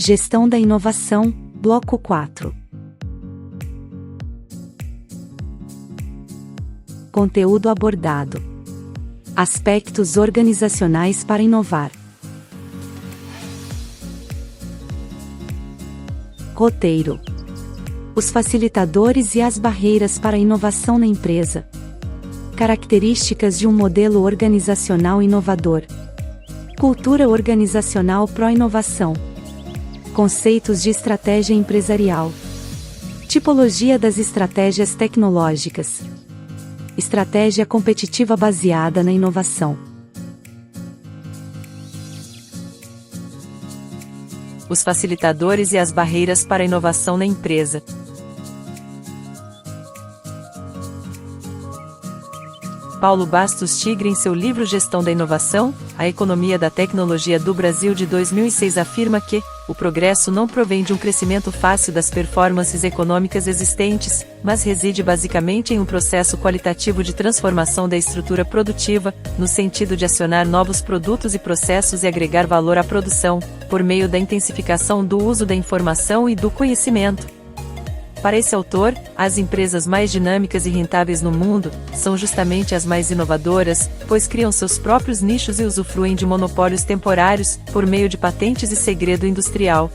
Gestão da inovação, bloco 4. Conteúdo abordado: aspectos organizacionais para inovar. Roteiro: os facilitadores e as barreiras para a inovação na empresa. Características de um modelo organizacional inovador. Cultura organizacional pró-inovação. Conceitos de estratégia empresarial. Tipologia das estratégias tecnológicas. Estratégia competitiva baseada na inovação. Os facilitadores e as barreiras para a inovação na empresa. Paulo Bastos Tigre, em seu livro Gestão da Inovação, a Economia da Tecnologia do Brasil de 2006, afirma que o progresso não provém de um crescimento fácil das performances econômicas existentes, mas reside basicamente em um processo qualitativo de transformação da estrutura produtiva, no sentido de acionar novos produtos e processos e agregar valor à produção, por meio da intensificação do uso da informação e do conhecimento. Para esse autor, as empresas mais dinâmicas e rentáveis no mundo são justamente as mais inovadoras, pois criam seus próprios nichos e usufruem de monopólios temporários, por meio de patentes e segredo industrial.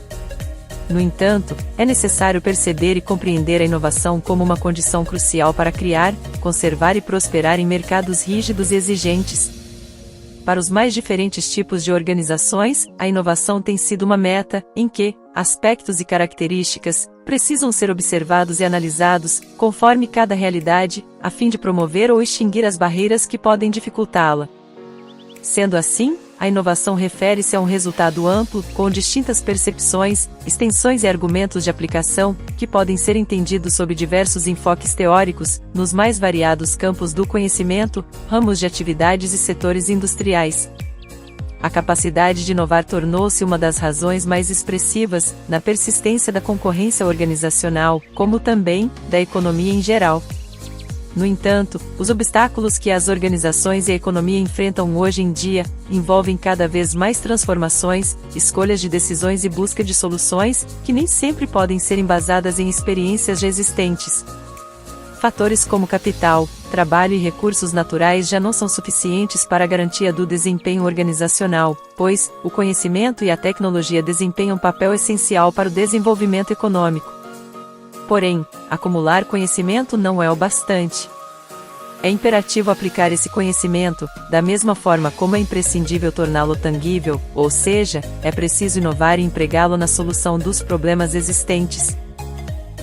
No entanto, é necessário perceber e compreender a inovação como uma condição crucial para criar, conservar e prosperar em mercados rígidos e exigentes. Para os mais diferentes tipos de organizações, a inovação tem sido uma meta, em que aspectos e características precisam ser observados e analisados, conforme cada realidade, a fim de promover ou extinguir as barreiras que podem dificultá-la. Sendo assim, a inovação refere-se a um resultado amplo, com distintas percepções, extensões e argumentos de aplicação, que podem ser entendidos sob diversos enfoques teóricos, nos mais variados campos do conhecimento, ramos de atividades e setores industriais. A capacidade de inovar tornou-se uma das razões mais expressivas, na persistência da concorrência organizacional, como também da economia em geral. No entanto, os obstáculos que as organizações e a economia enfrentam hoje em dia envolvem cada vez mais transformações, escolhas de decisões e busca de soluções, que nem sempre podem ser embasadas em experiências já existentes. Fatores como capital, trabalho e recursos naturais já não são suficientes para a garantia do desempenho organizacional, pois o conhecimento e a tecnologia desempenham papel essencial para o desenvolvimento econômico. Porém, acumular conhecimento não é o bastante. É imperativo aplicar esse conhecimento, da mesma forma como é imprescindível torná-lo tangível, ou seja, é preciso inovar e empregá-lo na solução dos problemas existentes.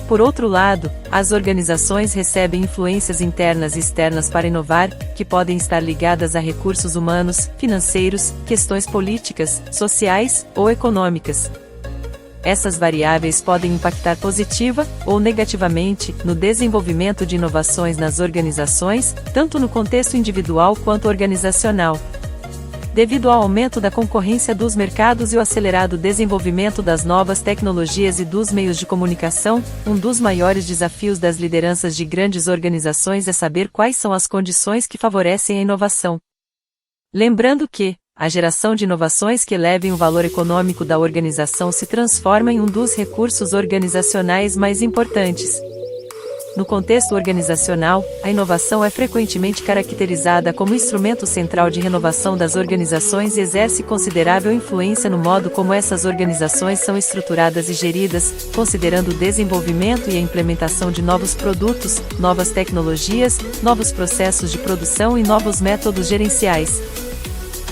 Por outro lado, as organizações recebem influências internas e externas para inovar, que podem estar ligadas a recursos humanos, financeiros, questões políticas, sociais ou econômicas. Essas variáveis podem impactar positiva ou negativamente no desenvolvimento de inovações nas organizações, tanto no contexto individual quanto organizacional. Devido ao aumento da concorrência dos mercados e o acelerado desenvolvimento das novas tecnologias e dos meios de comunicação, um dos maiores desafios das lideranças de grandes organizações é saber quais são as condições que favorecem a inovação. Lembrando que a geração de inovações que elevem o valor econômico da organização se transforma em um dos recursos organizacionais mais importantes. No contexto organizacional, a inovação é frequentemente caracterizada como instrumento central de renovação das organizações e exerce considerável influência no modo como essas organizações são estruturadas e geridas, considerando o desenvolvimento e a implementação de novos produtos, novas tecnologias, novos processos de produção e novos métodos gerenciais.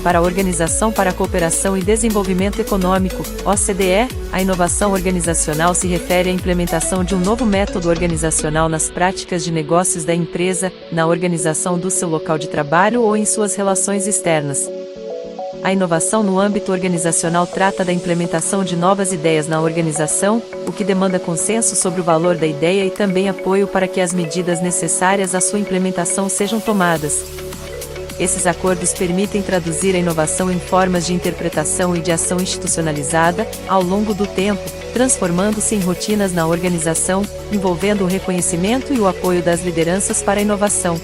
Para a Organização para a Cooperação e Desenvolvimento Econômico, OCDE, a inovação organizacional se refere à implementação de um novo método organizacional nas práticas de negócios da empresa, na organização do seu local de trabalho ou em suas relações externas. A inovação no âmbito organizacional trata da implementação de novas ideias na organização, o que demanda consenso sobre o valor da ideia e também apoio para que as medidas necessárias à sua implementação sejam tomadas. Esses acordos permitem traduzir a inovação em formas de interpretação e de ação institucionalizada, ao longo do tempo, transformando-se em rotinas na organização, envolvendo o reconhecimento e o apoio das lideranças para a inovação.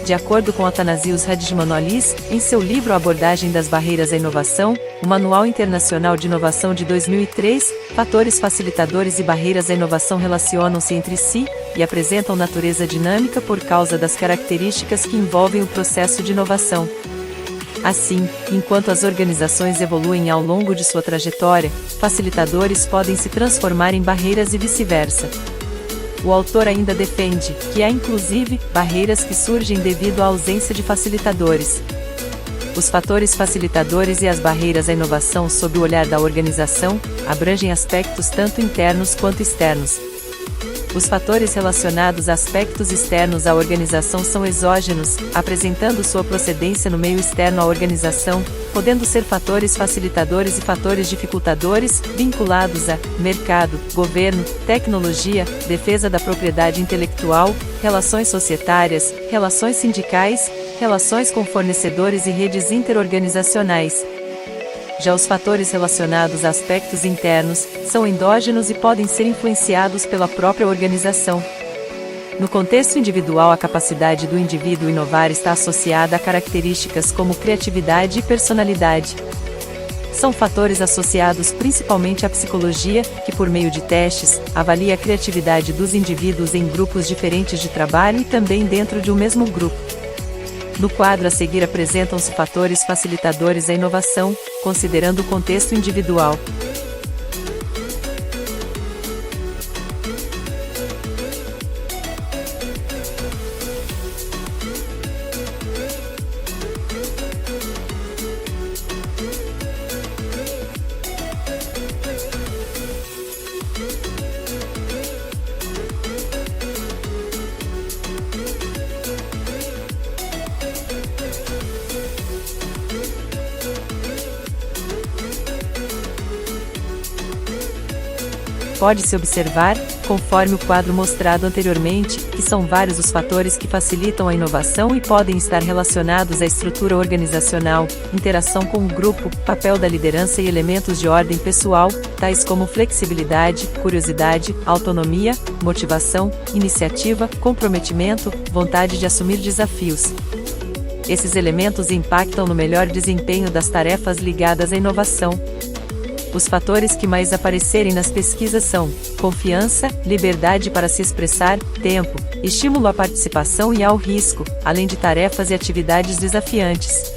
De acordo com Athanasios Radjimanolis, em seu livro Abordagem das Barreiras à Inovação, o Manual Internacional de Inovação de 2003, fatores facilitadores e barreiras à inovação relacionam-se entre si e apresentam natureza dinâmica por causa das características que envolvem o processo de inovação. Assim, enquanto as organizações evoluem ao longo de sua trajetória, facilitadores podem se transformar em barreiras e vice-versa. O autor ainda defende que há inclusive barreiras que surgem devido à ausência de facilitadores. Os fatores facilitadores e as barreiras à inovação sob o olhar da organização abrangem aspectos tanto internos quanto externos. Os fatores relacionados a aspectos externos à organização são exógenos, apresentando sua procedência no meio externo à organização, podendo ser fatores facilitadores e fatores dificultadores, vinculados a mercado, governo, tecnologia, defesa da propriedade intelectual, relações societárias, relações sindicais, relações com fornecedores e redes interorganizacionais. Já os fatores relacionados a aspectos internos são endógenos e podem ser influenciados pela própria organização. No contexto individual, a capacidade do indivíduo inovar está associada a características como criatividade e personalidade. São fatores associados principalmente à psicologia, que por meio de testes, avalia a criatividade dos indivíduos em grupos diferentes de trabalho e também dentro de um mesmo grupo. No quadro a seguir apresentam-se fatores facilitadores à inovação, considerando o contexto individual. Pode-se observar, conforme o quadro mostrado anteriormente, que são vários os fatores que facilitam a inovação e podem estar relacionados à estrutura organizacional, interação com o grupo, papel da liderança e elementos de ordem pessoal, tais como flexibilidade, curiosidade, autonomia, motivação, iniciativa, comprometimento, vontade de assumir desafios. Esses elementos impactam no melhor desempenho das tarefas ligadas à inovação. Os fatores que mais aparecerem nas pesquisas são confiança, liberdade para se expressar, tempo, estímulo à participação e ao risco, além de tarefas e atividades desafiantes.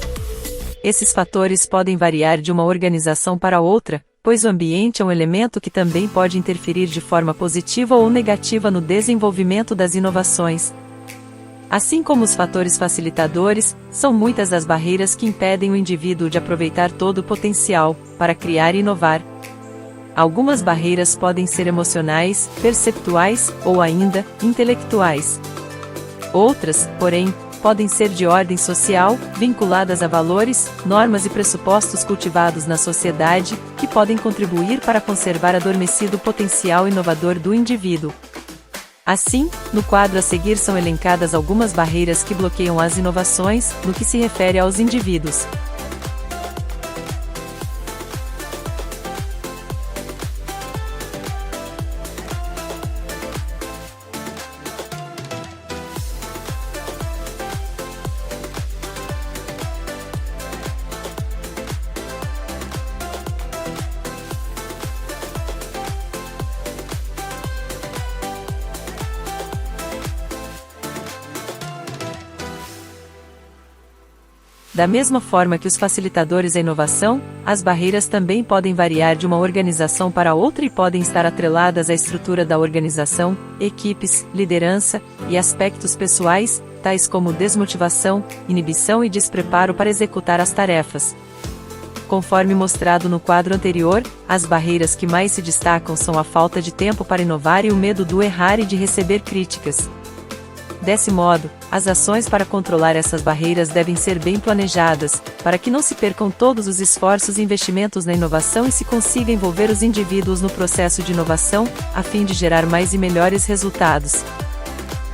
Esses fatores podem variar de uma organização para outra, pois o ambiente é um elemento que também pode interferir de forma positiva ou negativa no desenvolvimento das inovações. Assim como os fatores facilitadores, são muitas as barreiras que impedem o indivíduo de aproveitar todo o potencial para criar e inovar. Algumas barreiras podem ser emocionais, perceptuais ou ainda intelectuais. Outras, porém, podem ser de ordem social, vinculadas a valores, normas e pressupostos cultivados na sociedade, que podem contribuir para conservar adormecido o potencial inovador do indivíduo. Assim, no quadro a seguir são elencadas algumas barreiras que bloqueiam as inovações, no que se refere aos indivíduos. Da mesma forma que os facilitadores à inovação, as barreiras também podem variar de uma organização para outra e podem estar atreladas à estrutura da organização, equipes, liderança e aspectos pessoais, tais como desmotivação, inibição e despreparo para executar as tarefas. Conforme mostrado no quadro anterior, as barreiras que mais se destacam são a falta de tempo para inovar e o medo do errar e de receber críticas. Desse modo, as ações para controlar essas barreiras devem ser bem planejadas, para que não se percam todos os esforços e investimentos na inovação e se consiga envolver os indivíduos no processo de inovação, a fim de gerar mais e melhores resultados.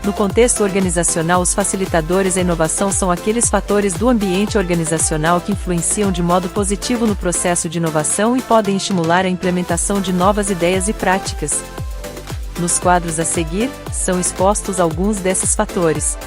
No contexto organizacional, os facilitadores à inovação são aqueles fatores do ambiente organizacional que influenciam de modo positivo no processo de inovação e podem estimular a implementação de novas ideias e práticas. Nos quadros a seguir, são expostos alguns desses fatores.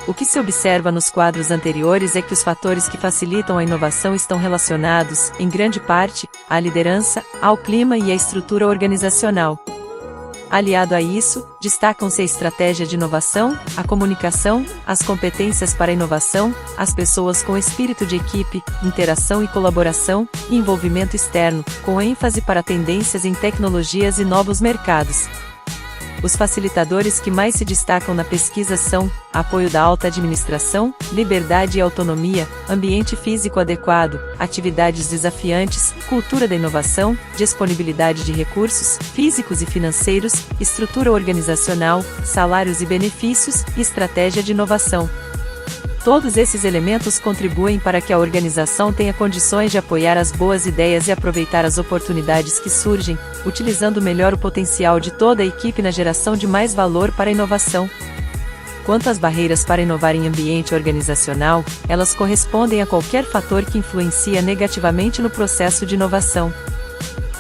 O que se observa nos quadros anteriores é que os fatores que facilitam a inovação estão relacionados, em grande parte, à liderança, ao clima e à estrutura organizacional. Aliado a isso, destacam-se a estratégia de inovação, a comunicação, as competências para a inovação, as pessoas com espírito de equipe, interação e colaboração, e envolvimento externo, com ênfase para tendências em tecnologias e novos mercados. Os facilitadores que mais se destacam na pesquisa são apoio da alta administração, liberdade e autonomia, ambiente físico adequado, atividades desafiantes, cultura da inovação, disponibilidade de recursos físicos e financeiros, estrutura organizacional, salários e benefícios, e estratégia de inovação. Todos esses elementos contribuem para que a organização tenha condições de apoiar as boas ideias e aproveitar as oportunidades que surgem, utilizando melhor o potencial de toda a equipe na geração de mais valor para a inovação. Quanto às barreiras para inovar em ambiente organizacional, elas correspondem a qualquer fator que influencia negativamente no processo de inovação.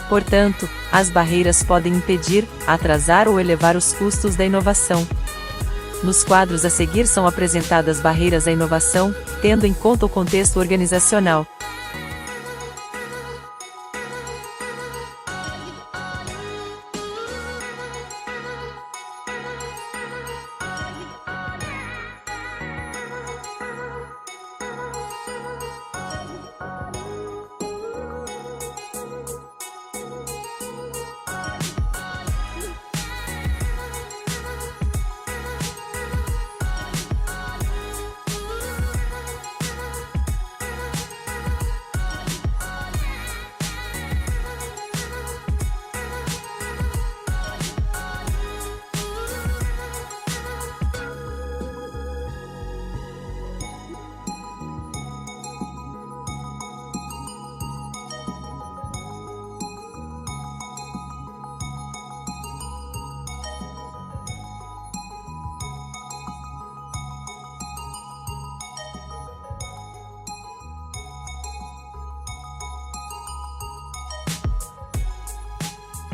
Portanto, as barreiras podem impedir, atrasar ou elevar os custos da inovação. Nos quadros a seguir são apresentadas barreiras à inovação, tendo em conta o contexto organizacional.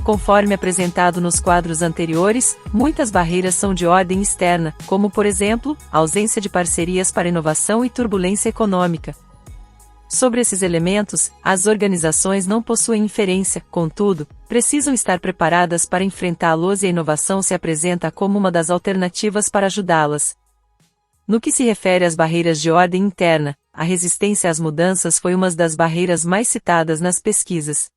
Conforme apresentado nos quadros anteriores, muitas barreiras são de ordem externa, como por exemplo, a ausência de parcerias para inovação e turbulência econômica. Sobre esses elementos, as organizações não possuem inferência, contudo, precisam estar preparadas para enfrentá-los e a inovação se apresenta como uma das alternativas para ajudá-las. No que se refere às barreiras de ordem interna, a resistência às mudanças foi uma das barreiras mais citadas nas pesquisas.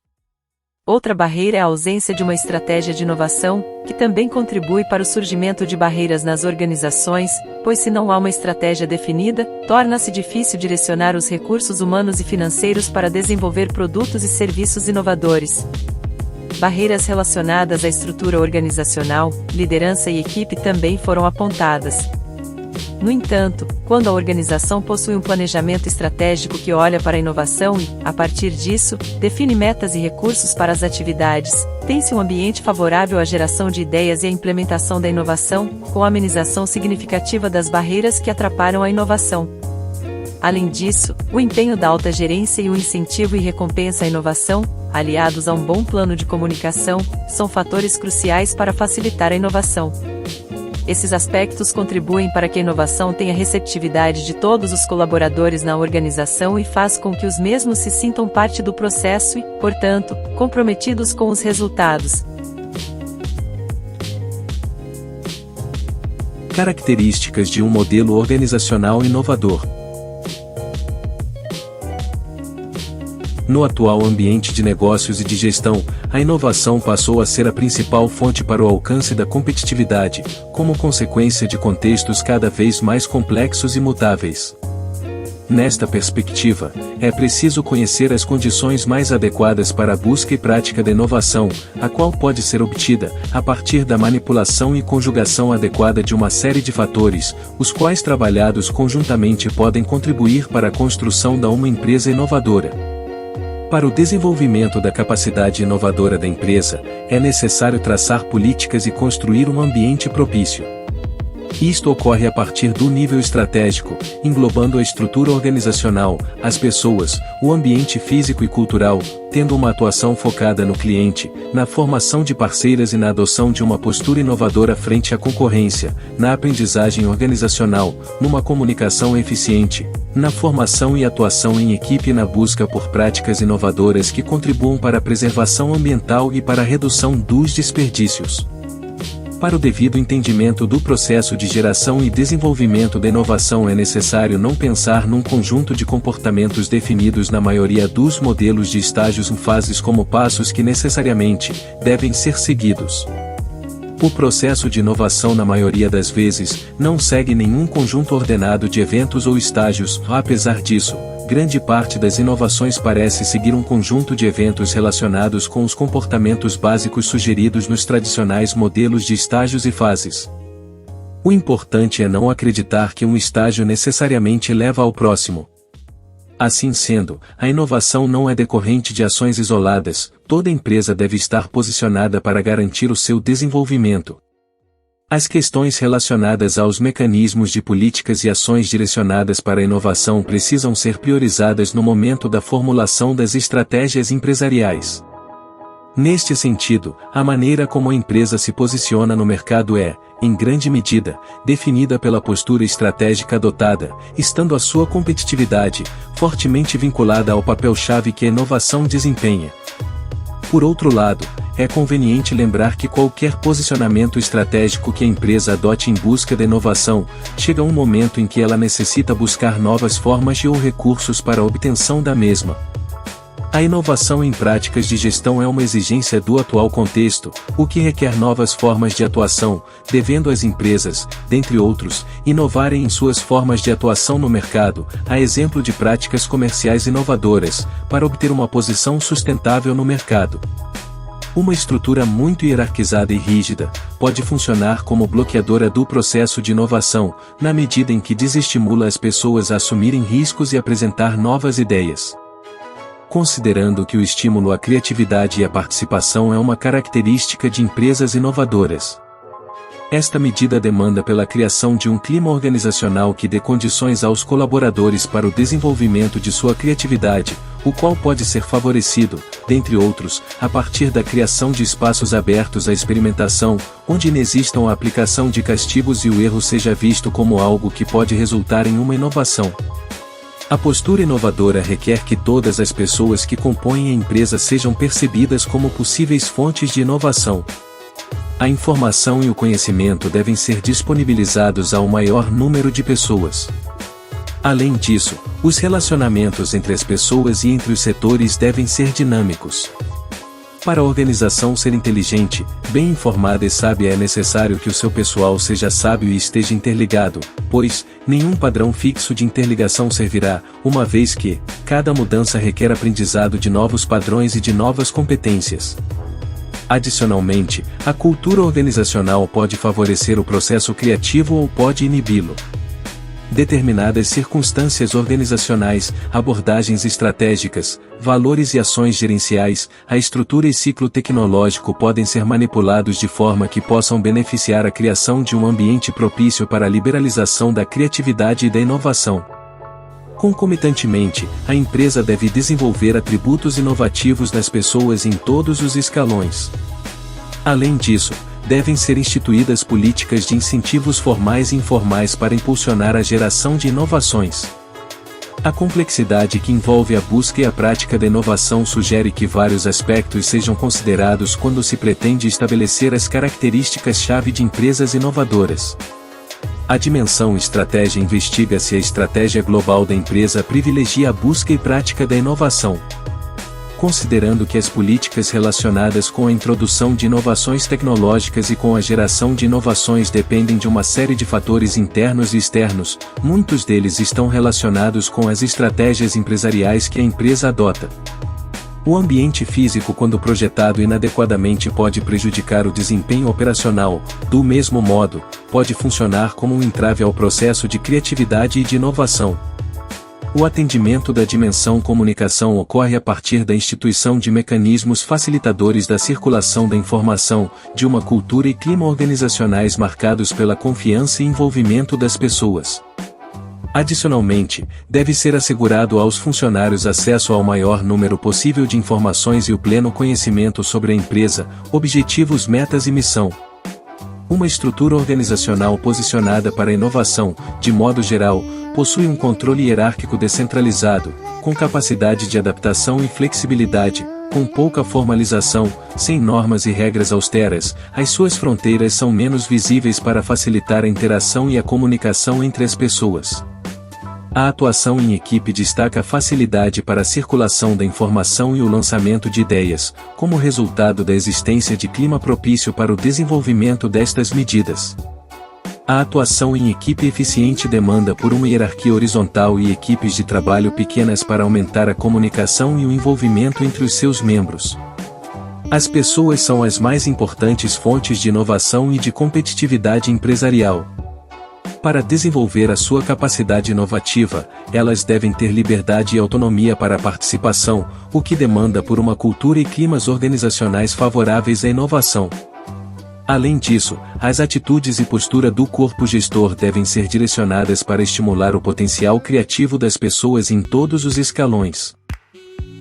Outra barreira é a ausência de uma estratégia de inovação, que também contribui para o surgimento de barreiras nas organizações, pois se não há uma estratégia definida, torna-se difícil direcionar os recursos humanos e financeiros para desenvolver produtos e serviços inovadores. Barreiras relacionadas à estrutura organizacional, liderança e equipe também foram apontadas. No entanto, quando a organização possui um planejamento estratégico que olha para a inovação e, a partir disso, define metas e recursos para as atividades, tem-se um ambiente favorável à geração de ideias e à implementação da inovação, com a amenização significativa das barreiras que atrapalham a inovação. Além disso, o empenho da alta gerência e o incentivo e recompensa à inovação, aliados a um bom plano de comunicação, são fatores cruciais para facilitar a inovação. Esses aspectos contribuem para que a inovação tenha receptividade de todos os colaboradores na organização e faz com que os mesmos se sintam parte do processo e, portanto, comprometidos com os resultados. Características de um modelo organizacional inovador. No atual ambiente de negócios e de gestão, a inovação passou a ser a principal fonte para o alcance da competitividade, como consequência de contextos cada vez mais complexos e mutáveis. Nesta perspectiva, é preciso conhecer as condições mais adequadas para a busca e prática da inovação, a qual pode ser obtida a partir da manipulação e conjugação adequada de uma série de fatores, os quais trabalhados conjuntamente podem contribuir para a construção de uma empresa inovadora. Para o desenvolvimento da capacidade inovadora da empresa, é necessário traçar políticas e construir um ambiente propício. Isto ocorre a partir do nível estratégico, englobando a estrutura organizacional, as pessoas, o ambiente físico e cultural, tendo uma atuação focada no cliente, na formação de parceiras e na adoção de uma postura inovadora frente à concorrência, na aprendizagem organizacional, numa comunicação eficiente, na formação e atuação em equipe e na busca por práticas inovadoras que contribuam para a preservação ambiental e para a redução dos desperdícios. Para o devido entendimento do processo de geração e desenvolvimento da inovação é necessário não pensar num conjunto de comportamentos definidos na maioria dos modelos de estágios em fases como passos que necessariamente devem ser seguidos. O processo de inovação na maioria das vezes não segue nenhum conjunto ordenado de eventos ou estágios, apesar disso, grande parte das inovações parece seguir um conjunto de eventos relacionados com os comportamentos básicos sugeridos nos tradicionais modelos de estágios e fases. O importante é não acreditar que um estágio necessariamente leva ao próximo. Assim sendo, a inovação não é decorrente de ações isoladas, toda empresa deve estar posicionada para garantir o seu desenvolvimento. As questões relacionadas aos mecanismos de políticas e ações direcionadas para a inovação precisam ser priorizadas no momento da formulação das estratégias empresariais. Neste sentido, a maneira como a empresa se posiciona no mercado é, em grande medida, definida pela postura estratégica adotada, estando a sua competitividade fortemente vinculada ao papel-chave que a inovação desempenha. Por outro lado, é conveniente lembrar que qualquer posicionamento estratégico que a empresa adote em busca da inovação, chega um momento em que ela necessita buscar novas formas ou recursos para a obtenção da mesma. A inovação em práticas de gestão é uma exigência do atual contexto, o que requer novas formas de atuação, devendo as empresas, dentre outros, inovarem em suas formas de atuação no mercado, a exemplo de práticas comerciais inovadoras, para obter uma posição sustentável no mercado. Uma estrutura muito hierarquizada e rígida pode funcionar como bloqueadora do processo de inovação, na medida em que desestimula as pessoas a assumirem riscos e apresentar novas ideias. Considerando que o estímulo à criatividade e à participação é uma característica de empresas inovadoras. Esta medida demanda pela criação de um clima organizacional que dê condições aos colaboradores para o desenvolvimento de sua criatividade, o qual pode ser favorecido, dentre outros, a partir da criação de espaços abertos à experimentação, onde inexistam a aplicação de castigos e o erro seja visto como algo que pode resultar em uma inovação. A postura inovadora requer que todas as pessoas que compõem a empresa sejam percebidas como possíveis fontes de inovação. A informação e o conhecimento devem ser disponibilizados ao maior número de pessoas. Além disso, os relacionamentos entre as pessoas e entre os setores devem ser dinâmicos. Para a organização ser inteligente, bem informada e sábia é necessário que o seu pessoal seja sábio e esteja interligado, pois, nenhum padrão fixo de interligação servirá, uma vez que, cada mudança requer aprendizado de novos padrões e de novas competências. Adicionalmente, a cultura organizacional pode favorecer o processo criativo ou pode inibi-lo. Determinadas circunstâncias organizacionais, abordagens estratégicas, valores e ações gerenciais, a estrutura e ciclo tecnológico podem ser manipulados de forma que possam beneficiar a criação de um ambiente propício para a liberalização da criatividade e da inovação. Concomitantemente, a empresa deve desenvolver atributos inovativos nas pessoas em todos os escalões. Além disso, devem ser instituídas políticas de incentivos formais e informais para impulsionar a geração de inovações. A complexidade que envolve a busca e a prática da inovação sugere que vários aspectos sejam considerados quando se pretende estabelecer as características-chave de empresas inovadoras. A dimensão estratégia investiga se a estratégia global da empresa privilegia a busca e prática da inovação. Considerando que as políticas relacionadas com a introdução de inovações tecnológicas e com a geração de inovações dependem de uma série de fatores internos e externos, muitos deles estão relacionados com as estratégias empresariais que a empresa adota. O ambiente físico, quando projetado inadequadamente, pode prejudicar o desempenho operacional, do mesmo modo, pode funcionar como um entrave ao processo de criatividade e de inovação. O atendimento da dimensão comunicação ocorre a partir da instituição de mecanismos facilitadores da circulação da informação, de uma cultura e clima organizacionais marcados pela confiança e envolvimento das pessoas. Adicionalmente, deve ser assegurado aos funcionários acesso ao maior número possível de informações e o pleno conhecimento sobre a empresa, objetivos, metas e missão. Uma estrutura organizacional posicionada para a inovação, de modo geral, possui um controle hierárquico descentralizado, com capacidade de adaptação e flexibilidade, com pouca formalização, sem normas e regras austeras. As suas fronteiras são menos visíveis para facilitar a interação e a comunicação entre as pessoas. A atuação em equipe destaca a facilidade para a circulação da informação e o lançamento de ideias, como resultado da existência de clima propício para o desenvolvimento destas medidas. A atuação em equipe eficiente demanda por uma hierarquia horizontal e equipes de trabalho pequenas para aumentar a comunicação e o envolvimento entre os seus membros. As pessoas são as mais importantes fontes de inovação e de competitividade empresarial. Para desenvolver a sua capacidade inovativa, elas devem ter liberdade e autonomia para a participação, o que demanda por uma cultura e climas organizacionais favoráveis à inovação. Além disso, as atitudes e postura do corpo gestor devem ser direcionadas para estimular o potencial criativo das pessoas em todos os escalões.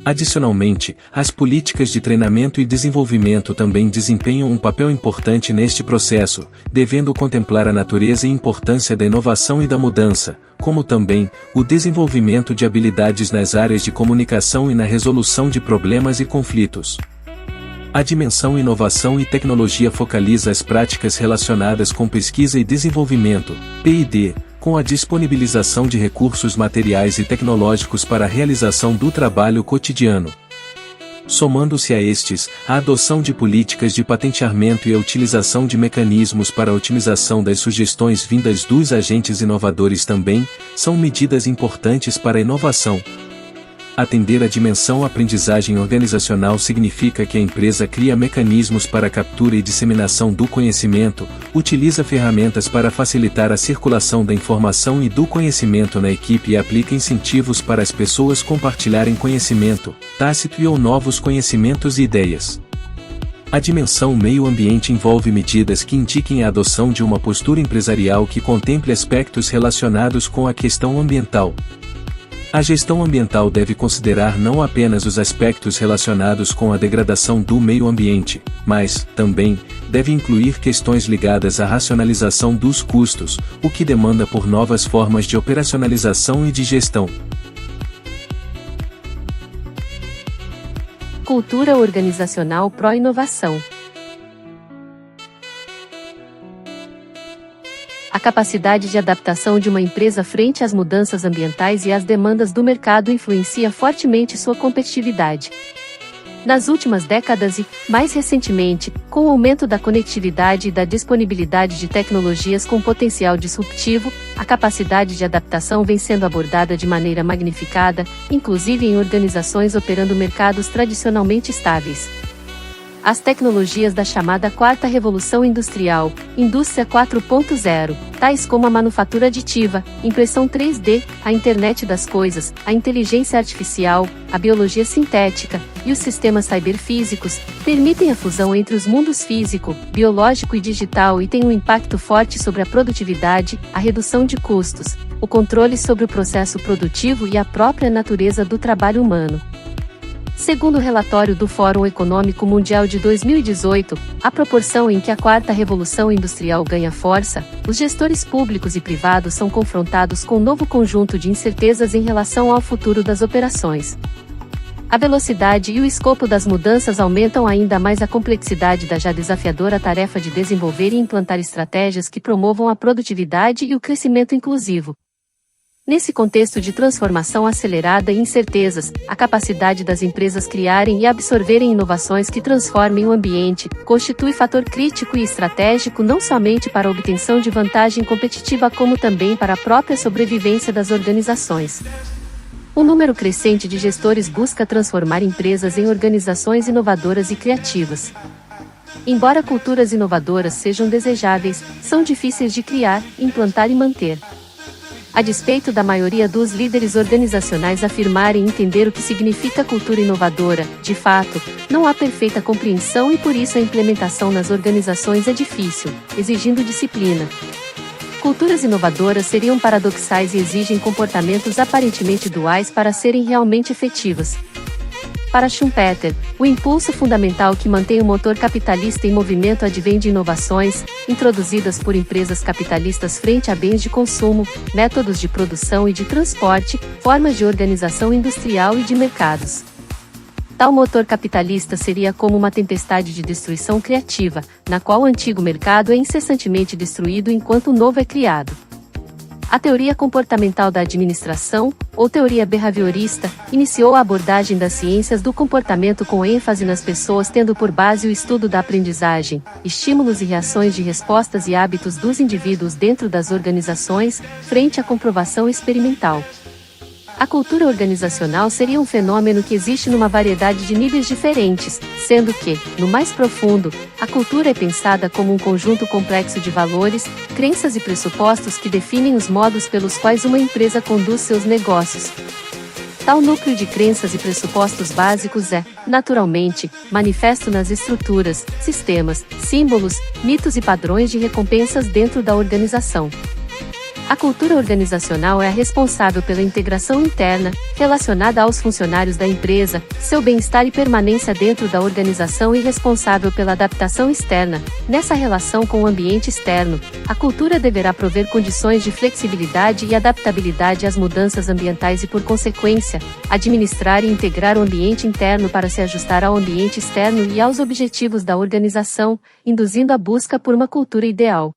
Adicionalmente, as políticas de treinamento e desenvolvimento também desempenham um papel importante neste processo, devendo contemplar a natureza e importância da inovação e da mudança, como também o desenvolvimento de habilidades nas áreas de comunicação e na resolução de problemas e conflitos. A dimensão inovação e tecnologia focaliza as práticas relacionadas com pesquisa e desenvolvimento, P&D, com a disponibilização de recursos materiais e tecnológicos para a realização do trabalho cotidiano. Somando-se a estes, a adoção de políticas de patenteamento e a utilização de mecanismos para a otimização das sugestões vindas dos agentes inovadores também, são medidas importantes para a inovação. Atender à dimensão aprendizagem organizacional significa que a empresa cria mecanismos para a captura e disseminação do conhecimento, utiliza ferramentas para facilitar a circulação da informação e do conhecimento na equipe e aplica incentivos para as pessoas compartilharem conhecimento, tácito e ou novos conhecimentos e ideias. A dimensão meio ambiente envolve medidas que indiquem a adoção de uma postura empresarial que contemple aspectos relacionados com a questão ambiental. A gestão ambiental deve considerar não apenas os aspectos relacionados com a degradação do meio ambiente, mas, também, deve incluir questões ligadas à racionalização dos custos, o que demanda por novas formas de operacionalização e de gestão. Cultura organizacional pró-inovação. A capacidade de adaptação de uma empresa frente às mudanças ambientais e às demandas do mercado influencia fortemente sua competitividade. Nas últimas décadas e, mais recentemente, com o aumento da conectividade e da disponibilidade de tecnologias com potencial disruptivo, a capacidade de adaptação vem sendo abordada de maneira magnificada, inclusive em organizações operando mercados tradicionalmente estáveis. As tecnologias da chamada Quarta Revolução Industrial, Indústria 4.0, tais como a manufatura aditiva, impressão 3D, a internet das coisas, a inteligência artificial, a biologia sintética e os sistemas cyberfísicos, permitem a fusão entre os mundos físico, biológico e digital e têm um impacto forte sobre a produtividade, a redução de custos, o controle sobre o processo produtivo e a própria natureza do trabalho humano. Segundo o relatório do Fórum Econômico Mundial de 2018, à proporção em que a quarta revolução industrial ganha força, os gestores públicos e privados são confrontados com um novo conjunto de incertezas em relação ao futuro das operações. A velocidade e o escopo das mudanças aumentam ainda mais a complexidade da já desafiadora tarefa de desenvolver e implantar estratégias que promovam a produtividade e o crescimento inclusivo. Nesse contexto de transformação acelerada e incertezas, a capacidade das empresas criarem e absorverem inovações que transformem o ambiente constitui fator crítico e estratégico não somente para a obtenção de vantagem competitiva como também para a própria sobrevivência das organizações. Um número crescente de gestores busca transformar empresas em organizações inovadoras e criativas. Embora culturas inovadoras sejam desejáveis, são difíceis de criar, implantar e manter. A despeito da maioria dos líderes organizacionais afirmarem entender o que significa cultura inovadora, de fato, não há perfeita compreensão e por isso a implementação nas organizações é difícil, exigindo disciplina. Culturas inovadoras seriam paradoxais e exigem comportamentos aparentemente duais para serem realmente efetivas. Para Schumpeter, o impulso fundamental que mantém o motor capitalista em movimento advém de inovações, introduzidas por empresas capitalistas frente a bens de consumo, métodos de produção e de transporte, formas de organização industrial e de mercados. Tal motor capitalista seria como uma tempestade de destruição criativa, na qual o antigo mercado é incessantemente destruído enquanto o novo é criado. A teoria comportamental da administração, ou teoria behaviorista, iniciou a abordagem das ciências do comportamento com ênfase nas pessoas tendo por base o estudo da aprendizagem, estímulos e reações de respostas e hábitos dos indivíduos dentro das organizações, frente à comprovação experimental. A cultura organizacional seria um fenômeno que existe numa variedade de níveis diferentes, sendo que, no mais profundo, a cultura é pensada como um conjunto complexo de valores, crenças e pressupostos que definem os modos pelos quais uma empresa conduz seus negócios. Tal núcleo de crenças e pressupostos básicos é, naturalmente, manifesto nas estruturas, sistemas, símbolos, mitos e padrões de recompensas dentro da organização. A cultura organizacional é a responsável pela integração interna, relacionada aos funcionários da empresa, seu bem-estar e permanência dentro da organização e responsável pela adaptação externa. Nessa relação com o ambiente externo, a cultura deverá prover condições de flexibilidade e adaptabilidade às mudanças ambientais e, por consequência, administrar e integrar o ambiente interno para se ajustar ao ambiente externo e aos objetivos da organização, induzindo a busca por uma cultura ideal.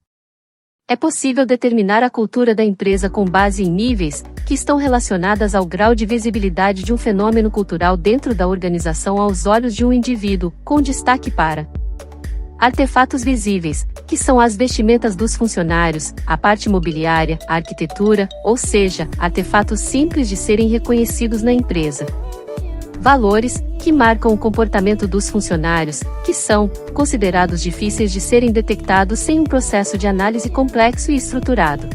É possível determinar a cultura da empresa com base em níveis, que estão relacionadas ao grau de visibilidade de um fenômeno cultural dentro da organização aos olhos de um indivíduo, com destaque para artefatos visíveis, que são as vestimentas dos funcionários, a parte mobiliária, a arquitetura, ou seja, artefatos simples de serem reconhecidos na empresa. Valores, que marcam o comportamento dos funcionários, que são considerados difíceis de serem detectados sem um processo de análise complexo e estruturado.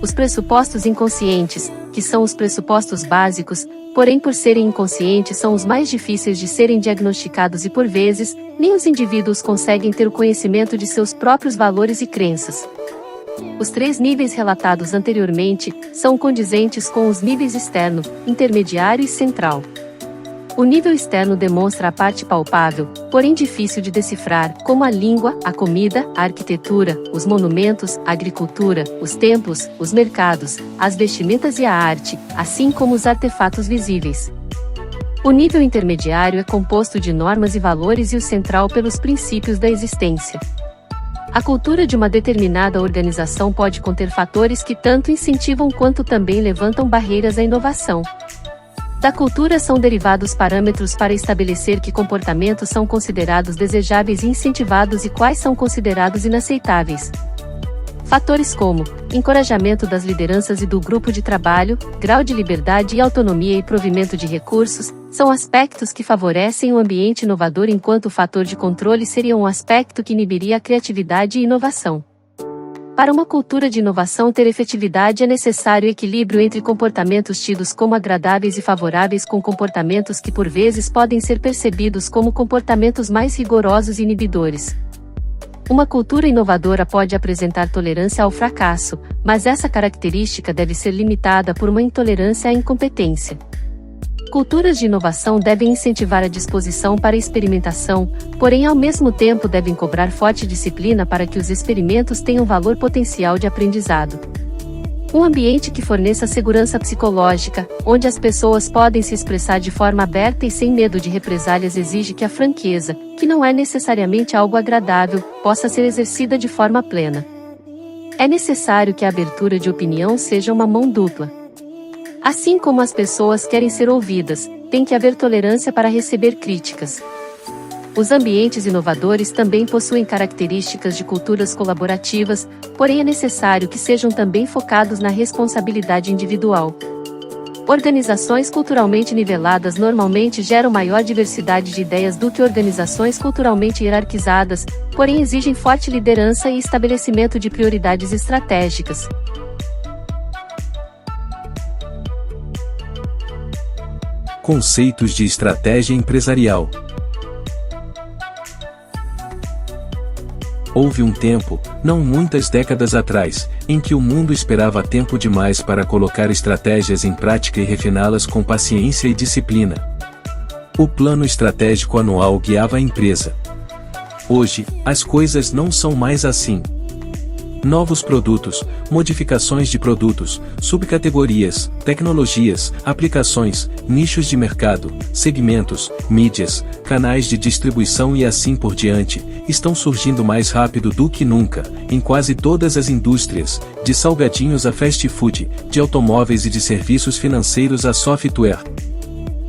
Os pressupostos inconscientes, que são os pressupostos básicos, porém por serem inconscientes são os mais difíceis de serem diagnosticados e por vezes, nem os indivíduos conseguem ter o conhecimento de seus próprios valores e crenças. Os 3 níveis relatados anteriormente são condizentes com os níveis externo, intermediário e central. O nível externo demonstra a parte palpável, porém difícil de decifrar, como a língua, a comida, a arquitetura, os monumentos, a agricultura, os templos, os mercados, as vestimentas e a arte, assim como os artefatos visíveis. O nível intermediário é composto de normas e valores e o central pelos princípios da existência. A cultura de uma determinada organização pode conter fatores que tanto incentivam quanto também levantam barreiras à inovação. Da cultura são derivados parâmetros para estabelecer que comportamentos são considerados desejáveis e incentivados e quais são considerados inaceitáveis. Fatores como encorajamento das lideranças e do grupo de trabalho, grau de liberdade e autonomia e provimento de recursos, são aspectos que favorecem o ambiente inovador, enquanto o fator de controle seria um aspecto que inibiria a criatividade e inovação. Para uma cultura de inovação ter efetividade é necessário equilíbrio entre comportamentos tidos como agradáveis e favoráveis com comportamentos que por vezes podem ser percebidos como comportamentos mais rigorosos e inibidores. Uma cultura inovadora pode apresentar tolerância ao fracasso, mas essa característica deve ser limitada por uma intolerância à incompetência. Culturas de inovação devem incentivar a disposição para experimentação, porém ao mesmo tempo devem cobrar forte disciplina para que os experimentos tenham valor potencial de aprendizado. Um ambiente que forneça segurança psicológica, onde as pessoas podem se expressar de forma aberta e sem medo de represálias exige que a franqueza, que não é necessariamente algo agradável, possa ser exercida de forma plena. É necessário que a abertura de opinião seja uma mão dupla. Assim como as pessoas querem ser ouvidas, tem que haver tolerância para receber críticas. Os ambientes inovadores também possuem características de culturas colaborativas, porém é necessário que sejam também focados na responsabilidade individual. Organizações culturalmente niveladas normalmente geram maior diversidade de ideias do que organizações culturalmente hierarquizadas, porém exigem forte liderança e estabelecimento de prioridades estratégicas. Conceitos de estratégia empresarial. Houve um tempo, não muitas décadas atrás, em que o mundo esperava tempo demais para colocar estratégias em prática e refiná-las com paciência e disciplina. O plano estratégico anual guiava a empresa. Hoje, as coisas não são mais assim. Novos produtos, modificações de produtos, subcategorias, tecnologias, aplicações, nichos de mercado, segmentos, mídias, canais de distribuição e assim por diante, estão surgindo mais rápido do que nunca, em quase todas as indústrias, de salgadinhos a fast food, de automóveis e de serviços financeiros a software.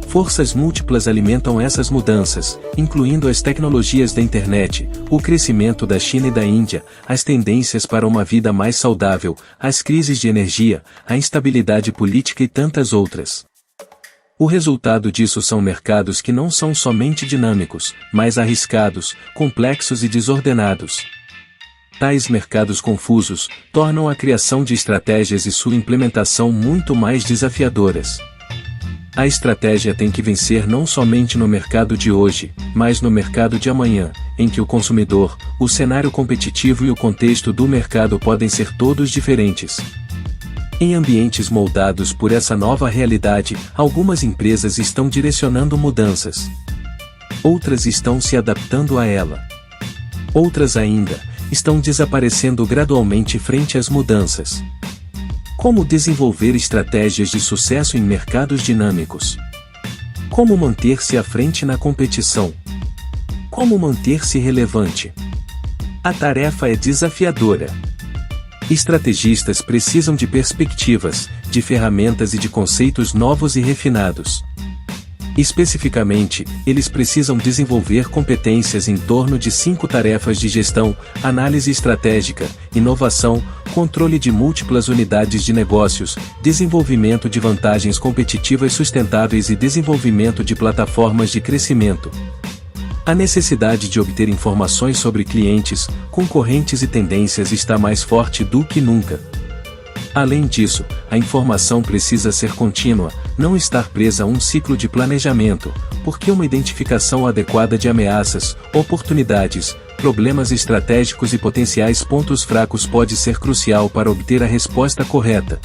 Forças múltiplas alimentam essas mudanças, incluindo as tecnologias da internet, o crescimento da China e da Índia, as tendências para uma vida mais saudável, as crises de energia, a instabilidade política e tantas outras. O resultado disso são mercados que não são somente dinâmicos, mas arriscados, complexos e desordenados. Tais mercados confusos tornam a criação de estratégias e sua implementação muito mais desafiadoras. A estratégia tem que vencer não somente no mercado de hoje, mas no mercado de amanhã, em que o consumidor, o cenário competitivo e o contexto do mercado podem ser todos diferentes. Em ambientes moldados por essa nova realidade, algumas empresas estão direcionando mudanças. Outras estão se adaptando a ela. Outras ainda, estão desaparecendo gradualmente frente às mudanças. Como desenvolver estratégias de sucesso em mercados dinâmicos? Como manter-se à frente na competição? Como manter-se relevante? A tarefa é desafiadora. Estrategistas precisam de perspectivas, de ferramentas e de conceitos novos e refinados. Especificamente, eles precisam desenvolver competências em torno de 5 tarefas de gestão: análise estratégica, inovação, controle de múltiplas unidades de negócios, desenvolvimento de vantagens competitivas sustentáveis e desenvolvimento de plataformas de crescimento. A necessidade de obter informações sobre clientes, concorrentes e tendências está mais forte do que nunca. Além disso, a informação precisa ser contínua, não estar presa a um ciclo de planejamento, porque uma identificação adequada de ameaças, oportunidades, problemas estratégicos e potenciais pontos fracos pode ser crucial para obter a resposta correta.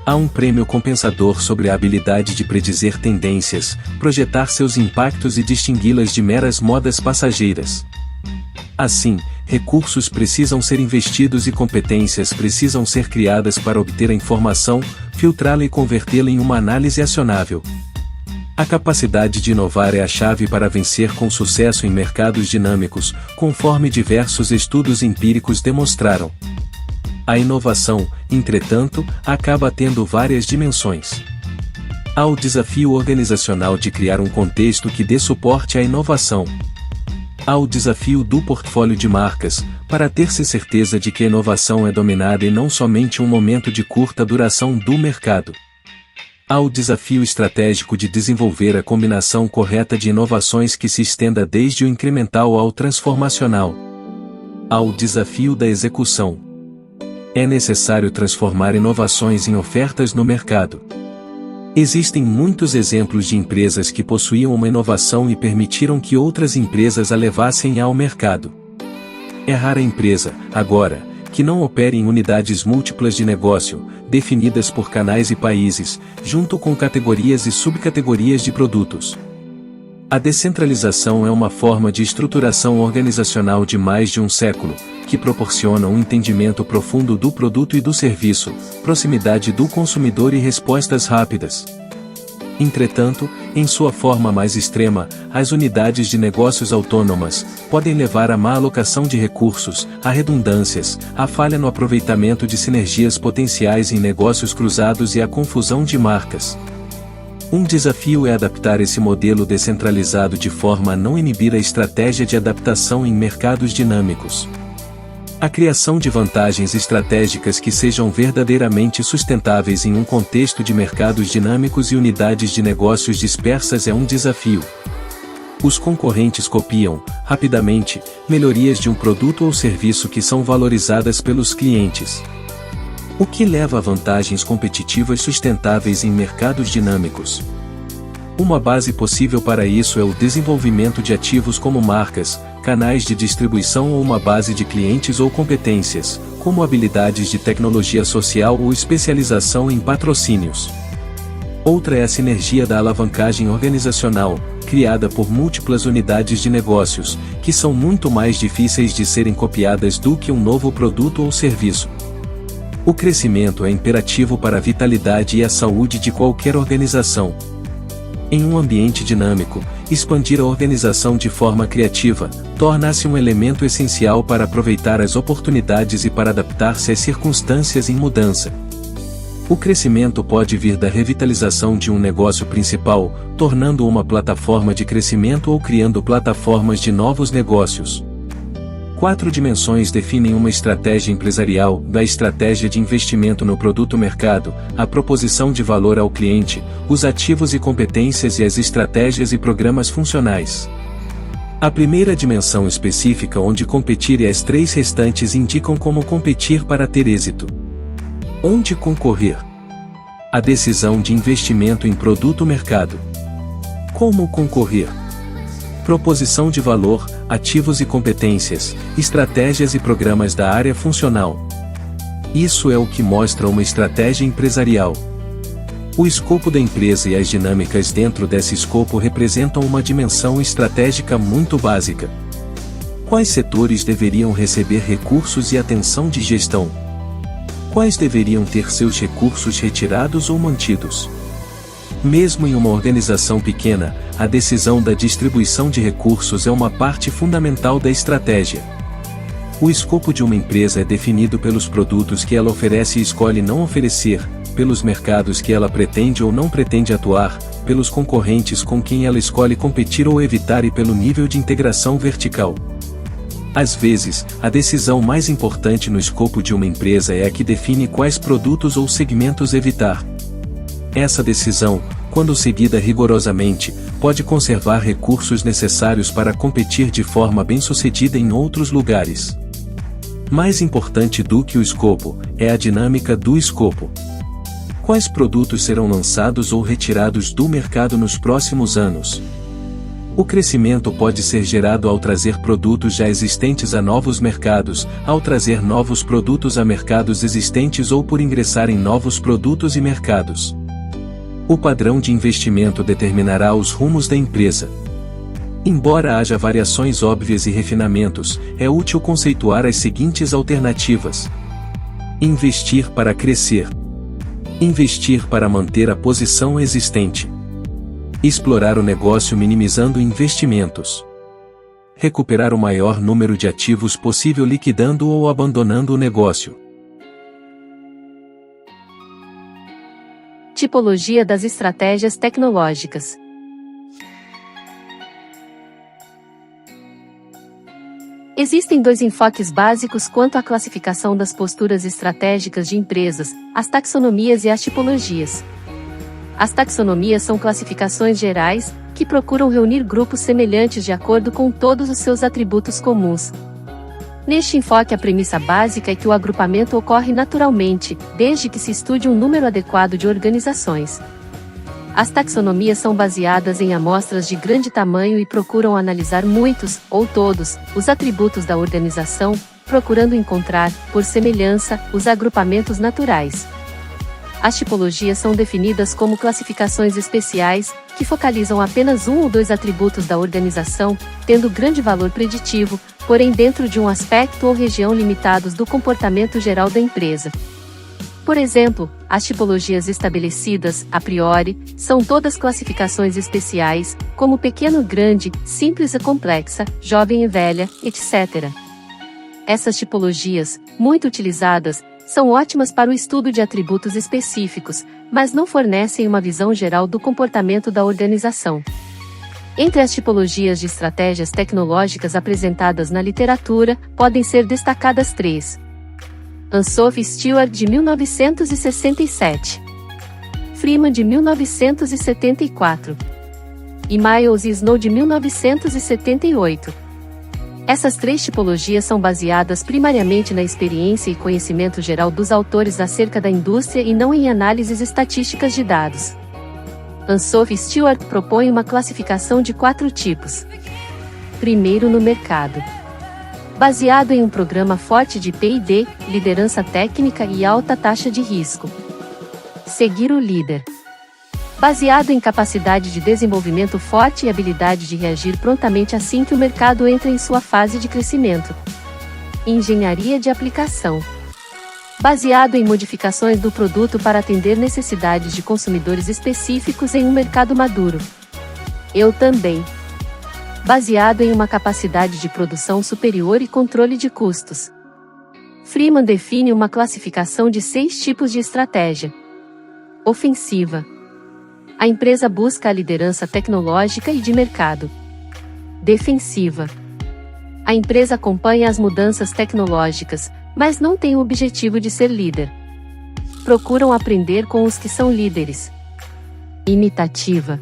Há um prêmio compensador sobre a habilidade de predizer tendências, projetar seus impactos e distingui-las de meras modas passageiras. Assim, recursos precisam ser investidos e competências precisam ser criadas para obter a informação, filtrá-la e convertê-la em uma análise acionável. A capacidade de inovar é a chave para vencer com sucesso em mercados dinâmicos, conforme diversos estudos empíricos demonstraram. A inovação, entretanto, acaba tendo várias dimensões. Há o desafio organizacional de criar um contexto que dê suporte à inovação. Há o desafio do portfólio de marcas, para ter-se certeza de que a inovação é dominada e não somente um momento de curta duração do mercado. Há o desafio estratégico de desenvolver a combinação correta de inovações que se estenda desde o incremental ao transformacional. Há o desafio da execução. É necessário transformar inovações em ofertas no mercado. Existem muitos exemplos de empresas que possuíam uma inovação e permitiram que outras empresas a levassem ao mercado. É rara a empresa, agora, que não opere em unidades múltiplas de negócio, definidas por canais e países, junto com categorias e subcategorias de produtos. A descentralização é uma forma de estruturação organizacional de mais de um século, que proporciona um entendimento profundo do produto e do serviço, proximidade do consumidor e respostas rápidas. Entretanto, em sua forma mais extrema, as unidades de negócios autônomas podem levar à má alocação de recursos, a redundâncias, a falha no aproveitamento de sinergias potenciais em negócios cruzados e à confusão de marcas. Um desafio é adaptar esse modelo descentralizado de forma a não inibir a estratégia de adaptação em mercados dinâmicos. A criação de vantagens estratégicas que sejam verdadeiramente sustentáveis em um contexto de mercados dinâmicos e unidades de negócios dispersas é um desafio. Os concorrentes copiam, rapidamente, melhorias de um produto ou serviço que são valorizadas pelos clientes. O que leva a vantagens competitivas sustentáveis em mercados dinâmicos? Uma base possível para isso é o desenvolvimento de ativos como marcas, canais de distribuição ou uma base de clientes ou competências, como habilidades de tecnologia social ou especialização em patrocínios. Outra é a sinergia da alavancagem organizacional, criada por múltiplas unidades de negócios, que são muito mais difíceis de serem copiadas do que um novo produto ou serviço. O crescimento é imperativo para a vitalidade e a saúde de qualquer organização. Em um ambiente dinâmico, expandir a organização de forma criativa torna-se um elemento essencial para aproveitar as oportunidades e para adaptar-se às circunstâncias em mudança. O crescimento pode vir da revitalização de um negócio principal, tornando-o uma plataforma de crescimento ou criando plataformas de novos negócios. 4 dimensões definem uma estratégia empresarial: da estratégia de investimento no produto-mercado, a proposição de valor ao cliente, os ativos e competências e as estratégias e programas funcionais. A primeira dimensão específica onde competir e as 3 restantes indicam como competir para ter êxito. Onde concorrer? A decisão de investimento em produto-mercado. Como concorrer? Proposição de valor, ativos e competências, estratégias e programas da área funcional. Isso é o que mostra uma estratégia empresarial. O escopo da empresa e as dinâmicas dentro desse escopo representam uma dimensão estratégica muito básica. Quais setores deveriam receber recursos e atenção de gestão? Quais deveriam ter seus recursos retirados ou mantidos? Mesmo em uma organização pequena, a decisão da distribuição de recursos é uma parte fundamental da estratégia. O escopo de uma empresa é definido pelos produtos que ela oferece e escolhe não oferecer, pelos mercados que ela pretende ou não pretende atuar, pelos concorrentes com quem ela escolhe competir ou evitar e pelo nível de integração vertical. Às vezes, a decisão mais importante no escopo de uma empresa é a que define quais produtos ou segmentos evitar. Essa decisão, quando seguida rigorosamente, pode conservar recursos necessários para competir de forma bem-sucedida em outros lugares. Mais importante do que o escopo, é a dinâmica do escopo. Quais produtos serão lançados ou retirados do mercado nos próximos anos? O crescimento pode ser gerado ao trazer produtos já existentes a novos mercados, ao trazer novos produtos a mercados existentes ou por ingressar em novos produtos e mercados. O padrão de investimento determinará os rumos da empresa. Embora haja variações óbvias e refinamentos, é útil conceituar as seguintes alternativas: investir para crescer, investir para manter a posição existente, explorar o negócio minimizando investimentos, recuperar o maior número de ativos possível liquidando ou abandonando o negócio. Tipologia das estratégias tecnológicas. Existem 2 enfoques básicos quanto à classificação das posturas estratégicas de empresas: as taxonomias e as tipologias. As taxonomias são classificações gerais, que procuram reunir grupos semelhantes de acordo com todos os seus atributos comuns. Neste enfoque, a premissa básica é que o agrupamento ocorre naturalmente, desde que se estude um número adequado de organizações. As taxonomias são baseadas em amostras de grande tamanho e procuram analisar muitos, ou todos, os atributos da organização, procurando encontrar, por semelhança, os agrupamentos naturais. As tipologias são definidas como classificações especiais, que focalizam apenas um ou 2 atributos da organização, tendo grande valor preditivo, porém dentro de um aspecto ou região limitados do comportamento geral da empresa. Por exemplo, as tipologias estabelecidas, a priori, são todas classificações especiais, como pequeno-grande, simples e complexa, jovem e velha, etc. Essas tipologias, muito utilizadas, são ótimas para o estudo de atributos específicos, mas não fornecem uma visão geral do comportamento da organização. Entre as tipologias de estratégias tecnológicas apresentadas na literatura, podem ser destacadas 3. Ansoff Stewart, de 1967. Freeman, de 1974. E Miles e Snow, de 1978. Essas 3 tipologias são baseadas primariamente na experiência e conhecimento geral dos autores acerca da indústria e não em análises estatísticas de dados. Ansoff Stewart propõe uma classificação de 4 tipos. Primeiro no mercado. Baseado em um programa forte de P&D, liderança técnica e alta taxa de risco. Seguir o líder. Baseado em capacidade de desenvolvimento forte e habilidade de reagir prontamente assim que o mercado entra em sua fase de crescimento. Engenharia de aplicação. Baseado em modificações do produto para atender necessidades de consumidores específicos em um mercado maduro. Eu também. Baseado em uma capacidade de produção superior e controle de custos. Freeman define uma classificação de 6 tipos de estratégia. Ofensiva. A empresa busca a liderança tecnológica e de mercado. Defensiva. A empresa acompanha as mudanças tecnológicas, mas não tem o objetivo de ser líder. Procuram aprender com os que são líderes. Imitativa.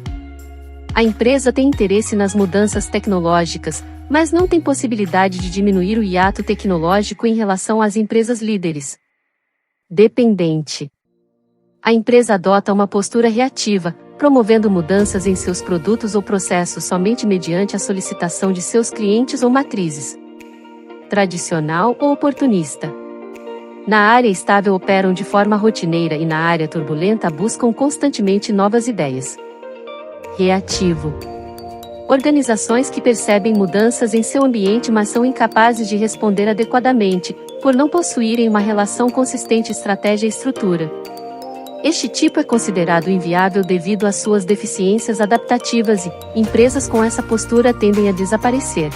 A empresa tem interesse nas mudanças tecnológicas, mas não tem possibilidade de diminuir o hiato tecnológico em relação às empresas líderes. Dependente. A empresa adota uma postura reativa, promovendo mudanças em seus produtos ou processos somente mediante a solicitação de seus clientes ou matrizes. Tradicional ou oportunista. Na área estável operam de forma rotineira e na área turbulenta buscam constantemente novas ideias. Reativo. Organizações que percebem mudanças em seu ambiente mas são incapazes de responder adequadamente, por não possuírem uma relação consistente estratégia e estrutura. Este tipo é considerado inviável devido às suas deficiências adaptativas e, empresas com essa postura tendem a desaparecer.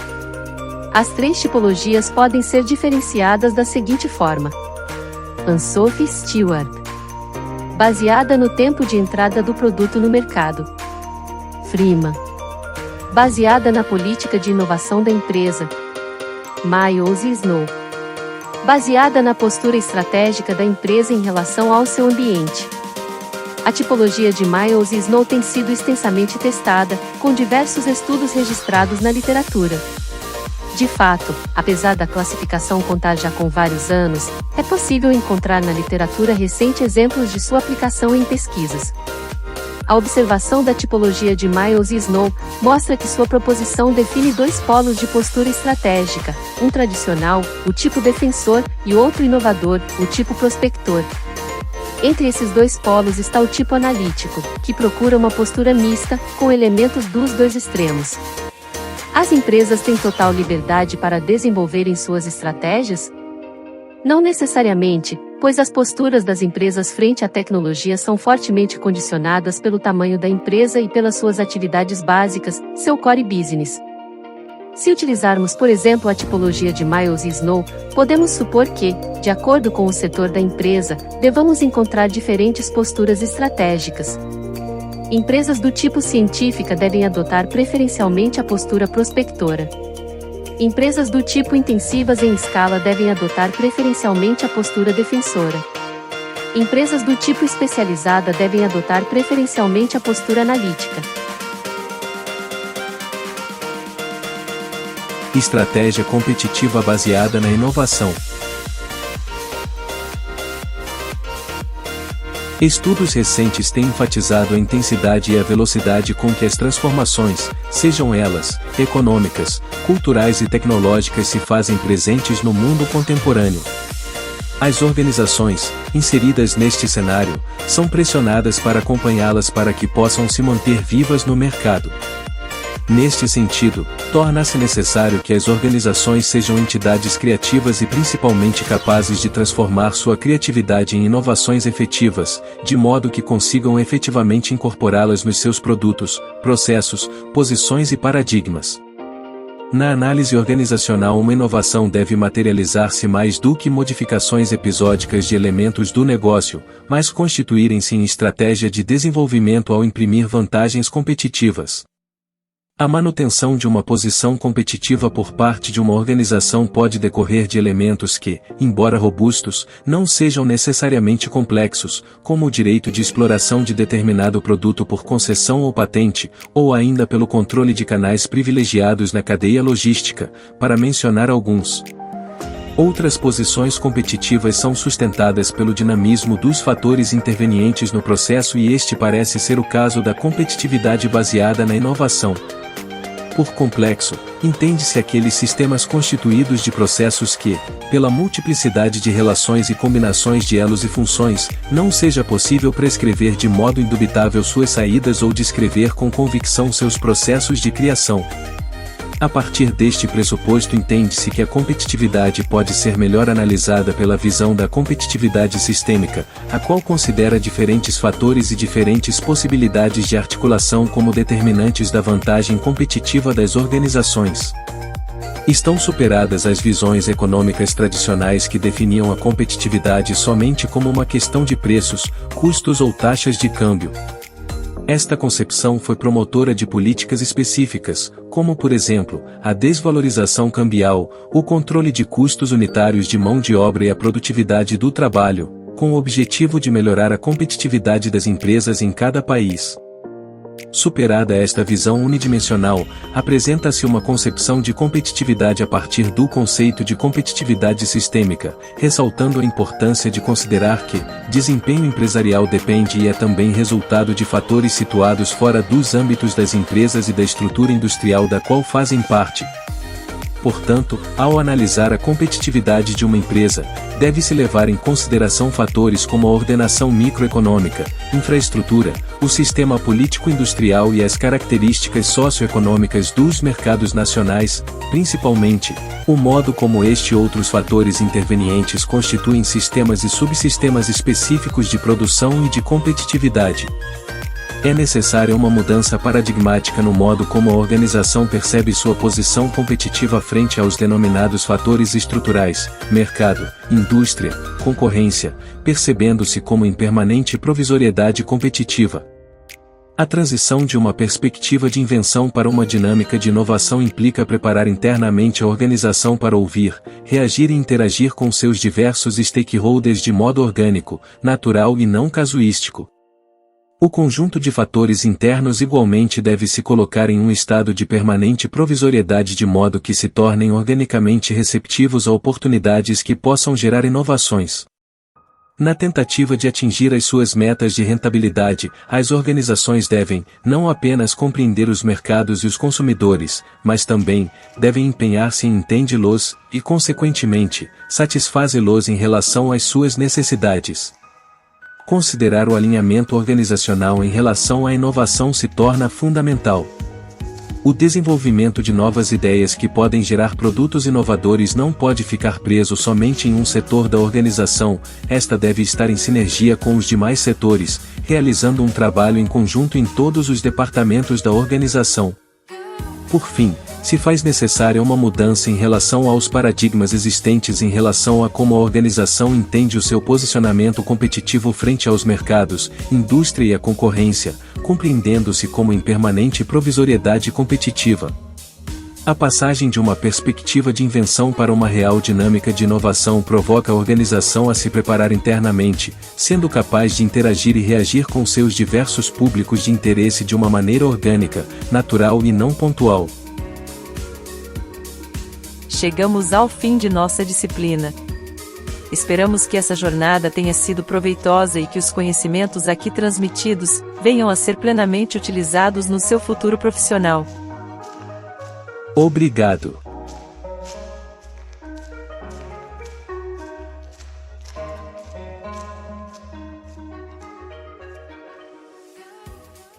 As 3 tipologias podem ser diferenciadas da seguinte forma. Ansoff Stewart. Baseada no tempo de entrada do produto no mercado. Freeman. Baseada na política de inovação da empresa. Miles e Snow. Baseada na postura estratégica da empresa em relação ao seu ambiente. A tipologia de Miles e Snow tem sido extensamente testada, com diversos estudos registrados na literatura. De fato, apesar da classificação contar já com vários anos, é possível encontrar na literatura recente exemplos de sua aplicação em pesquisas. A observação da tipologia de Miles e Snow mostra que sua proposição define 2 polos de postura estratégica, um tradicional, o tipo defensor, e outro inovador, o tipo prospector. Entre esses 2 polos está o tipo analítico, que procura uma postura mista, com elementos dos 2 extremos. As empresas têm total liberdade para desenvolverem suas estratégias? Não necessariamente, pois as posturas das empresas frente à tecnologia são fortemente condicionadas pelo tamanho da empresa e pelas suas atividades básicas, seu core business. Se utilizarmos, por exemplo, a tipologia de Miles e Snow, podemos supor que, de acordo com o setor da empresa, devamos encontrar diferentes posturas estratégicas. Empresas do tipo científica devem adotar preferencialmente a postura prospectora. Empresas do tipo intensivas em escala devem adotar preferencialmente a postura defensora. Empresas do tipo especializada devem adotar preferencialmente a postura analítica. Estratégia competitiva baseada na inovação. Estudos recentes têm enfatizado a intensidade e a velocidade com que as transformações, sejam elas econômicas, culturais e tecnológicas, se fazem presentes no mundo contemporâneo. As organizações, inseridas neste cenário, são pressionadas para acompanhá-las para que possam se manter vivas no mercado. Neste sentido, torna-se necessário que as organizações sejam entidades criativas e principalmente capazes de transformar sua criatividade em inovações efetivas, de modo que consigam efetivamente incorporá-las nos seus produtos, processos, posições e paradigmas. Na análise organizacional, uma inovação deve materializar-se mais do que modificações episódicas de elementos do negócio, mas constituírem-se em estratégia de desenvolvimento ao imprimir vantagens competitivas. A manutenção de uma posição competitiva por parte de uma organização pode decorrer de elementos que, embora robustos, não sejam necessariamente complexos, como o direito de exploração de determinado produto por concessão ou patente, ou ainda pelo controle de canais privilegiados na cadeia logística, para mencionar alguns. Outras posições competitivas são sustentadas pelo dinamismo dos fatores intervenientes no processo, e este parece ser o caso da competitividade baseada na inovação. Por complexo, entende-se aqueles sistemas constituídos de processos que, pela multiplicidade de relações e combinações de elos e funções, não seja possível prescrever de modo indubitável suas saídas ou descrever com convicção seus processos de criação. A partir deste pressuposto, entende-se que a competitividade pode ser melhor analisada pela visão da competitividade sistêmica, a qual considera diferentes fatores e diferentes possibilidades de articulação como determinantes da vantagem competitiva das organizações. Estão superadas as visões econômicas tradicionais que definiam a competitividade somente como uma questão de preços, custos ou taxas de câmbio. Esta concepção foi promotora de políticas específicas, como por exemplo, a desvalorização cambial, o controle de custos unitários de mão de obra e a produtividade do trabalho, com o objetivo de melhorar a competitividade das empresas em cada país. Superada esta visão unidimensional, apresenta-se uma concepção de competitividade a partir do conceito de competitividade sistêmica, ressaltando a importância de considerar que desempenho empresarial depende e é também resultado de fatores situados fora dos âmbitos das empresas e da estrutura industrial da qual fazem parte. Portanto, ao analisar a competitividade de uma empresa, deve-se levar em consideração fatores como a ordenação microeconômica, infraestrutura, o sistema político-industrial e as características socioeconômicas dos mercados nacionais, principalmente, o modo como este e outros fatores intervenientes constituem sistemas e subsistemas específicos de produção e de competitividade. É necessária uma mudança paradigmática no modo como a organização percebe sua posição competitiva frente aos denominados fatores estruturais, mercado, indústria, concorrência, percebendo-se como em permanente provisoriedade competitiva. A transição de uma perspectiva de invenção para uma dinâmica de inovação implica preparar internamente a organização para ouvir, reagir e interagir com seus diversos stakeholders de modo orgânico, natural e não casuístico. O conjunto de fatores internos igualmente deve se colocar em um estado de permanente provisoriedade de modo que se tornem organicamente receptivos a oportunidades que possam gerar inovações. Na tentativa de atingir as suas metas de rentabilidade, as organizações devem, não apenas compreender os mercados e os consumidores, mas também, devem empenhar-se em entendê-los, e consequentemente, satisfazê-los em relação às suas necessidades. Considerar o alinhamento organizacional em relação à inovação se torna fundamental. O desenvolvimento de novas ideias que podem gerar produtos inovadores não pode ficar preso somente em um setor da organização, esta deve estar em sinergia com os demais setores, realizando um trabalho em conjunto em todos os departamentos da organização. Por fim, se faz necessária uma mudança em relação aos paradigmas existentes em relação a como a organização entende o seu posicionamento competitivo frente aos mercados, indústria e a concorrência, compreendendo-se como em permanente provisoriedade competitiva. A passagem de uma perspectiva de invenção para uma real dinâmica de inovação provoca a organização a se preparar internamente, sendo capaz de interagir e reagir com seus diversos públicos de interesse de uma maneira orgânica, natural e não pontual. Chegamos ao fim de nossa disciplina. Esperamos que essa jornada tenha sido proveitosa e que os conhecimentos aqui transmitidos venham a ser plenamente utilizados no seu futuro profissional. Obrigado.